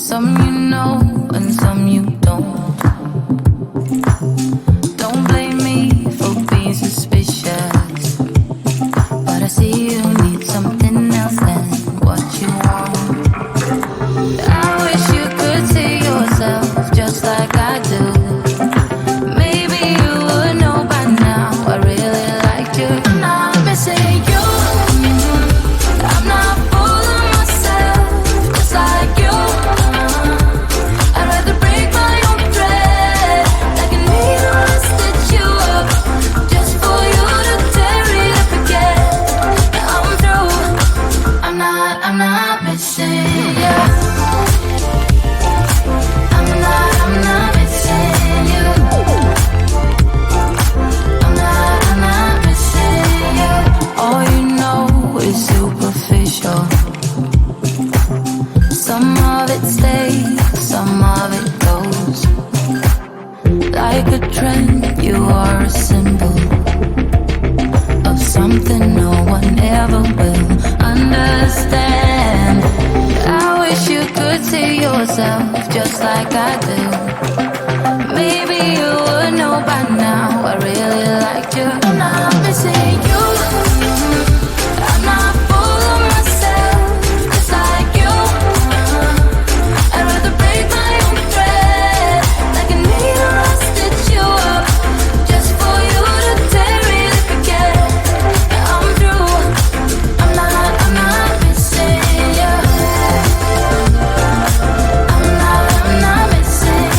Some you know and some you don't. Don't blame me for being suspicious, but I see you need something else than what you want. I wish you could see yourself just like I do. Maybe you would know by now I really liked you. I'm not missing you. I'm not fooling myself just like you. I'd rather break my own thread like a needle and stitch you up just for you to tear it up again. Now I'm through. I'm not missing you. I'm not missing you. I'm not missing you. All you know is superficial. Some of it stays, some of it goes. Like a trend, you are a symbol of something no one ever will understand. I wish you could see yourself just like I do. Maybe you would know by now I really liked you. I'm not missing you. I'm not full of myself just like you. I'd rather break my own thread like a needle and stitch you up just for you to tear it up again. Now I'm through. I'm not missing you. I'm not missing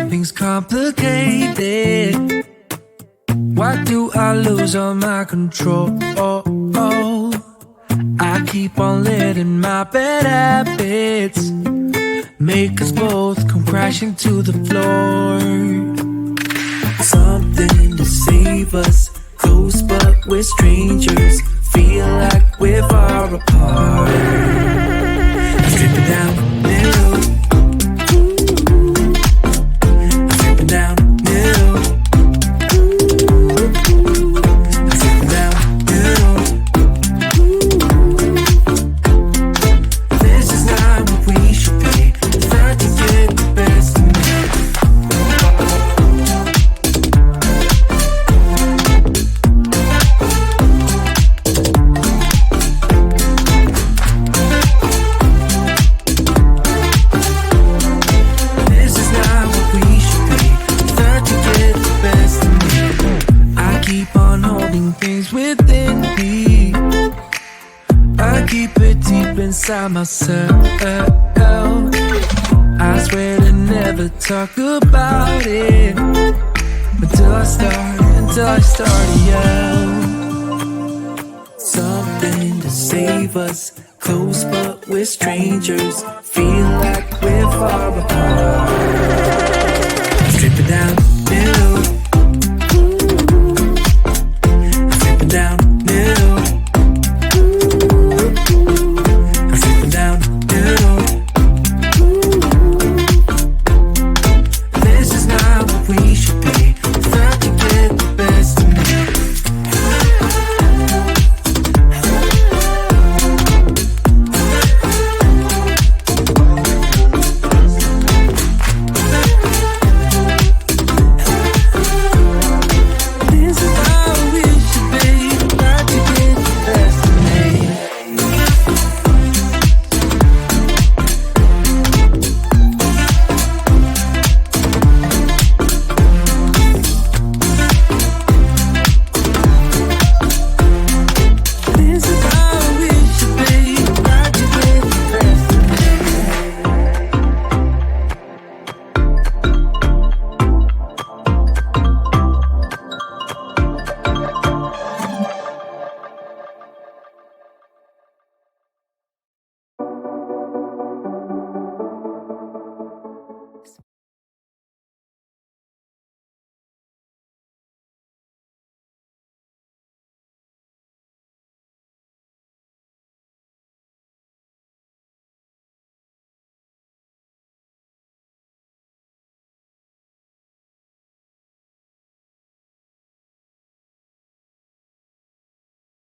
everything's complicated. Why do I lose all my control? I keep on letting my bad habits make us both come crashing to the floor. Something to save us, close but we're strangers. Feel like we're far apart. I'm stripping down the middle. I'm stripping down the middle. I'm stripping down the middle. This is not what we should be. Trying to get the best of me. Inside myself, I swear to never talk about it until I start to yell. Something to save us, close but we're strangers. Feel like we're far apart.